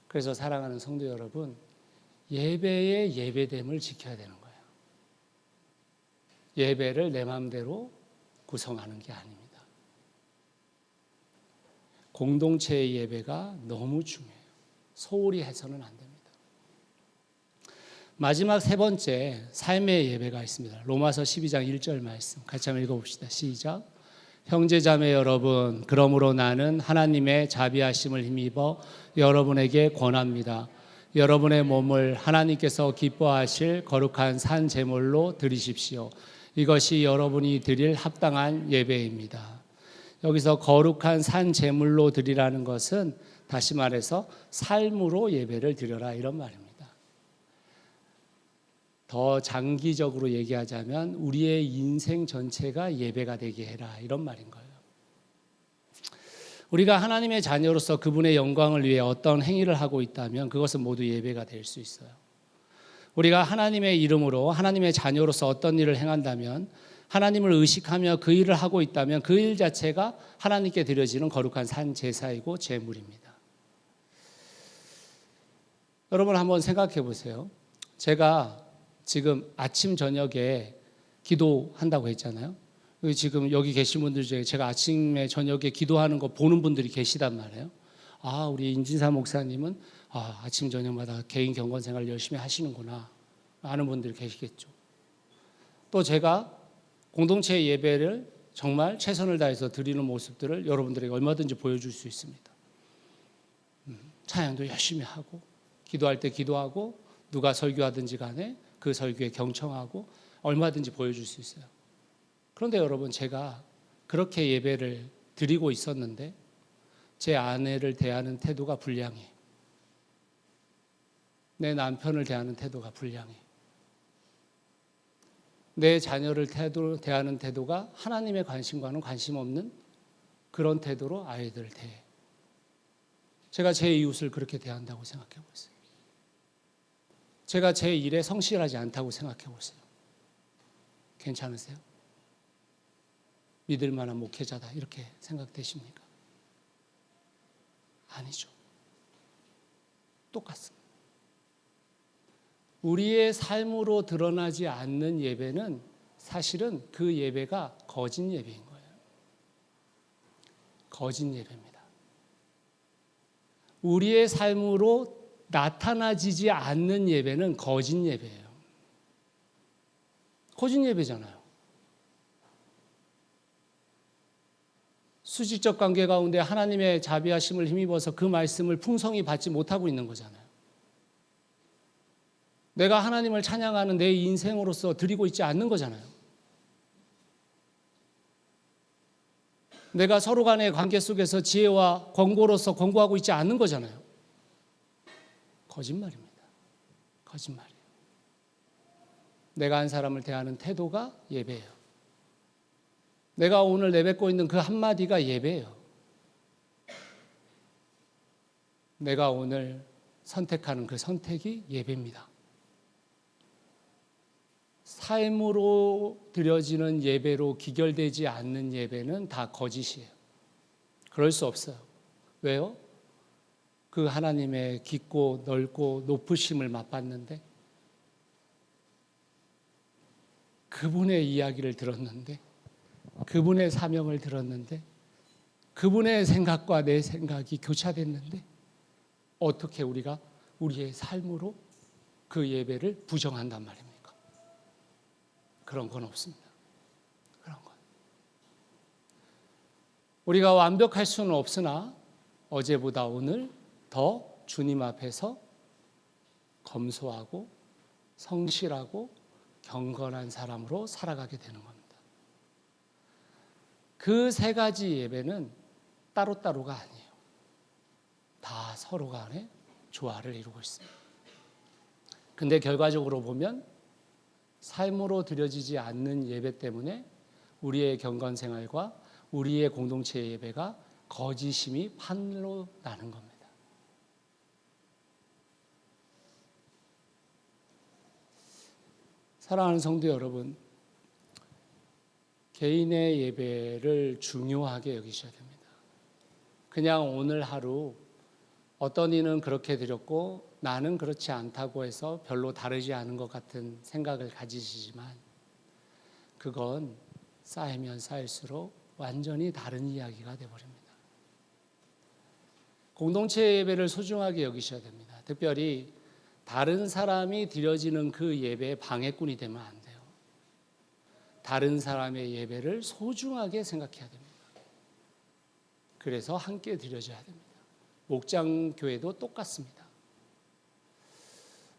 그래서 사랑하는 성도 여러분, 예배의 예배됨을 지켜야 되는 거예요. 예배를 내 마음대로 구성하는 게 아닙니다. 공동체의 예배가 너무 중요해요. 소홀히 해서는 안 됩니다. 마지막 세 번째, 삶의 예배가 있습니다. 로마서 12장 1절 말씀 같이 한번 읽어봅시다. 시작. 형제자매 여러분, 그러므로 나는 하나님의 자비하심을 힘입어 여러분에게 권합니다. 여러분의 몸을 하나님께서 기뻐하실 거룩한 산 제물로 드리십시오. 이것이 여러분이 드릴 합당한 예배입니다. 여기서 거룩한 산 제물로 드리라는 것은 다시 말해서 삶으로 예배를 드려라 이런 말입니다. 더 장기적으로 얘기하자면 우리의 인생 전체가 예배가 되게 해라 이런 말인 거예요. 우리가 하나님의 자녀로서 그분의 영광을 위해 어떤 행위를 하고 있다면 그것은 모두 예배가 될 수 있어요. 우리가 하나님의 이름으로 하나님의 자녀로서 어떤 일을 행한다면, 하나님을 의식하며 그 일을 하고 있다면 그 일 자체가 하나님께 드려지는 거룩한 산 제사이고 제물입니다. 여러분 한번 생각해 보세요. 제가 지금 아침 저녁에 기도한다고 했잖아요. 지금 여기 계신 분들 중에 제가 아침에 저녁에 기도하는 거 보는 분들이 계시단 말이에요. 아, 우리 임진사 목사님은 아침 저녁마다 개인 경건 생활 열심히 하시는구나 아는 분들이 계시겠죠. 또 제가 공동체 예배를 정말 최선을 다해서 드리는 모습들을 여러분들에게 얼마든지 보여줄 수 있습니다. 찬양도 열심히 하고 기도할 때 기도하고 누가 설교하든지 간에 그 설교에 경청하고 얼마든지 보여줄 수 있어요. 그런데 여러분, 제가 그렇게 예배를 드리고 있었는데 제 아내를 대하는 태도가 불량해. 내 남편을 대하는 태도가 불량해. 내 자녀를 대하는 태도가 하나님의 관심과는 관심 없는 그런 태도로 아이들을 대해. 제가 제 이웃을 그렇게 대한다고 생각해 보세요. 제가 제 일에 성실하지 않다고 생각해 보세요. 괜찮으세요? 믿을 만한 목회자다 이렇게 생각되십니까? 아니죠. 똑같습니다. 우리의 삶으로 드러나지 않는 예배는 사실은 그 예배가 거짓 예배인 거예요. 거짓 예배입니다. 우리의 삶으로 나타나지지 않는 예배는 거짓 예배예요. 거짓 예배잖아요. 수직적 관계 가운데 하나님의 자비하심을 힘입어서 그 말씀을 풍성히 받지 못하고 있는 거잖아요. 내가 하나님을 찬양하는 내 인생으로서 드리고 있지 않는 거잖아요. 내가 서로 간의 관계 속에서 지혜와 권고로서 권고하고 있지 않는 거잖아요. 거짓말입니다. 거짓말이에요. 내가 한 사람을 대하는 태도가 예배예요. 내가 오늘 내뱉고 있는 그 한마디가 예배예요. 내가 오늘 선택하는 그 선택이 예배입니다. 삶으로 드려지는 예배로 기결되지 않는 예배는 다 거짓이에요. 그럴 수 없어요. 왜요? 그 하나님의 깊고 넓고 높으심을 맛봤는데, 그분의 이야기를 들었는데, 그분의 사명을 들었는데, 그분의 생각과 내 생각이 교차됐는데 어떻게 우리가 우리의 삶으로 그 예배를 부정한단 말입니까? 그런 건 없습니다. 그런 건. 우리가 완벽할 수는 없으나 어제보다 오늘 더 주님 앞에서 검소하고 성실하고 경건한 사람으로 살아가게 되는 겁니다. 그 세 가지 예배는 따로따로가 아니에요. 다 서로 간에 조화를 이루고 있습니다. 근데 결과적으로 보면 삶으로 드려지지 않는 예배 때문에 우리의 경건 생활과 우리의 공동체 예배가 거짓임이 판로 나는 겁니다. 사랑하는 성도 여러분, 개인의 예배를 중요하게 여기셔야 됩니다. 그냥 오늘 하루 어떤 이는 그렇게 드렸고 나는 그렇지 않다고 해서 별로 다르지 않은 것 같은 생각을 가지시지만 그건 쌓이면 쌓일수록 완전히 다른 이야기가 되어버립니다. 공동체 예배를 소중하게 여기셔야 됩니다. 특별히 다른 사람이 드려지는 그 예배에 방해꾼이 되면 안 돼요. 다른 사람의 예배를 소중하게 생각해야 됩니다. 그래서 함께 드려져야 됩니다. 목장 교회도 똑같습니다.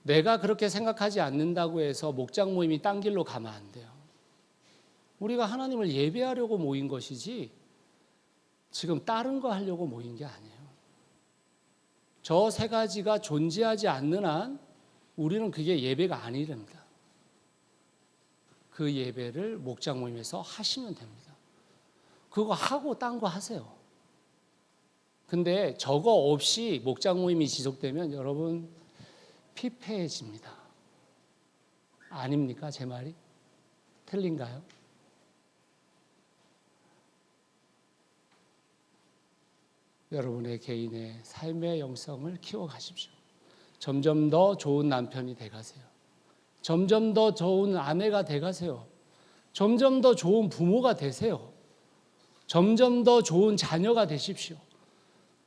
내가 그렇게 생각하지 않는다고 해서 목장 모임이 딴 길로 가면 안 돼요. 우리가 하나님을 예배하려고 모인 것이지 지금 다른 거 하려고 모인 게 아니에요. 저 세 가지가 존재하지 않는 한 우리는 그게 예배가 아니랍니다. 그 예배를 목장 모임에서 하시면 됩니다. 그거 하고 딴 거 하세요. 근데 저거 없이 목장 모임이 지속되면 여러분 피폐해집니다. 아닙니까? 제 말이? 틀린가요? 여러분의 개인의 삶의 영성을 키워가십시오. 점점 더 좋은 남편이 돼가세요. 점점 더 좋은 아내가 돼가세요. 점점 더 좋은 부모가 되세요. 점점 더 좋은 자녀가 되십시오.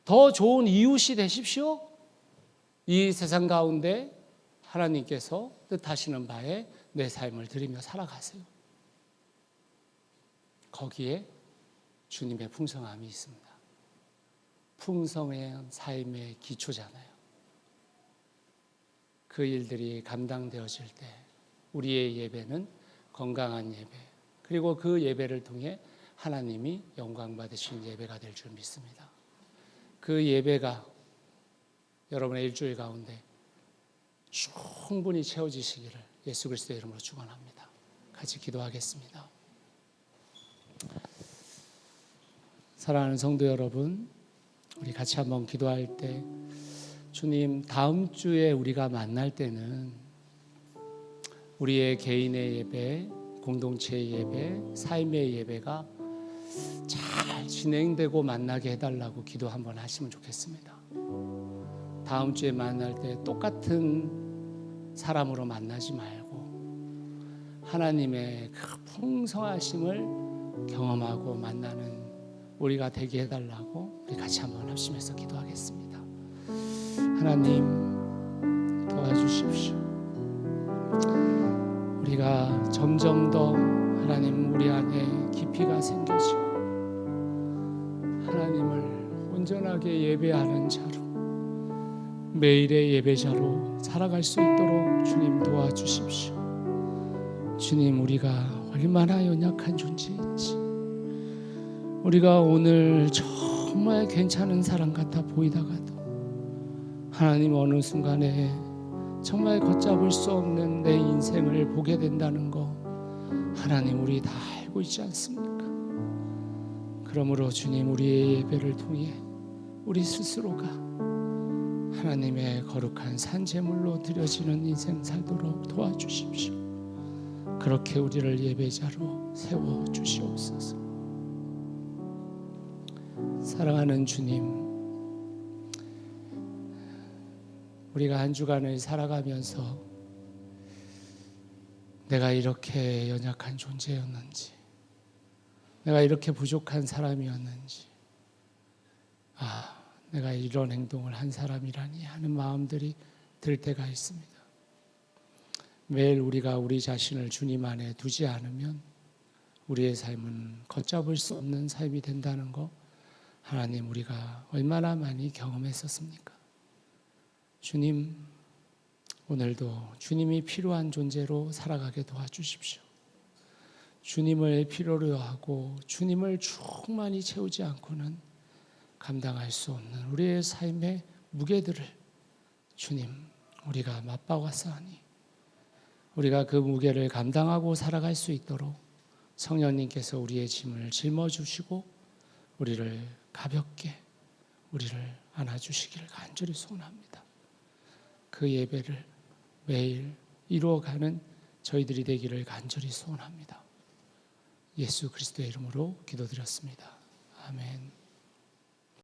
더 좋은 이웃이 되십시오. 이 세상 가운데 하나님께서 뜻하시는 바에 내 삶을 드리며 살아가세요. 거기에 주님의 풍성함이 있습니다. 풍성한 삶의 기초잖아요. 그 일들이 감당되어질 때 우리의 예배는 건강한 예배, 그리고 그 예배를 통해 하나님이 영광 받으신 예배가 될 줄 믿습니다. 그 예배가 여러분의 일주일 가운데 충분히 채워지시기를 예수 그리스도의 이름으로 축원합니다. 같이 기도하겠습니다. 사랑하는 성도 여러분, 우리 같이 한번 기도할 때 주님, 다음 주에 우리가 만날 때는 우리의 개인의 예배, 공동체의 예배, 삶의 예배가 잘 진행되고 만나게 해달라고 기도 한번 하시면 좋겠습니다. 다음 주에 만날 때 똑같은 사람으로 만나지 말고 하나님의 그 풍성하심을 경험하고 만나는 우리가 되게 해달라고 우리 같이 한번 합심해서 기도하겠습니다. 하나님 도와주십시오. 우리가 점점 더 하나님 우리 안에 깊이가 생겨지고 하나님을 온전하게 예배하는 자로 매일의 예배자로 살아갈 수 있도록 주님 도와주십시오. 주님, 우리가 얼마나 연약한 존재인지, 우리가 오늘 정말 괜찮은 사람 같아 보이다가도 하나님 어느 순간에 정말 걷잡을 수 없는 내 인생을 보게 된다는 거 하나님 우리 다 알고 있지 않습니까? 그러므로 주님, 우리의 예배를 통해 우리 스스로가 하나님의 거룩한 산제물로 드려지는 인생 살도록 도와주십시오. 그렇게 우리를 예배자로 세워주시옵소서. 사랑하는 주님, 우리가 한 주간을 살아가면서 내가 이렇게 연약한 존재였는지, 내가 이렇게 부족한 사람이었는지, 내가 이런 행동을 한 사람이라니 하는 마음들이 들 때가 있습니다. 매일 우리가 우리 자신을 주님 안에 두지 않으면 우리의 삶은 걷잡을 수 없는 삶이 된다는 거 하나님 우리가 얼마나 많이 경험했었습니까? 주님, 오늘도 주님이 필요한 존재로 살아가게 도와주십시오. 주님을 필요로 하고 주님을 충만히 채우지 않고는 감당할 수 없는 우리의 삶의 무게들을 주님, 우리가 맛보았사오니 우리가 그 무게를 감당하고 살아갈 수 있도록 성령님께서 우리의 짐을 짊어주시고 우리를 가볍게 우리를 안아주시기를 간절히 소원합니다. 그 예배를 매일 이루어가는 저희들이 되기를 간절히 소원합니다. 예수 그리스도의 이름으로 기도드렸습니다. 아멘.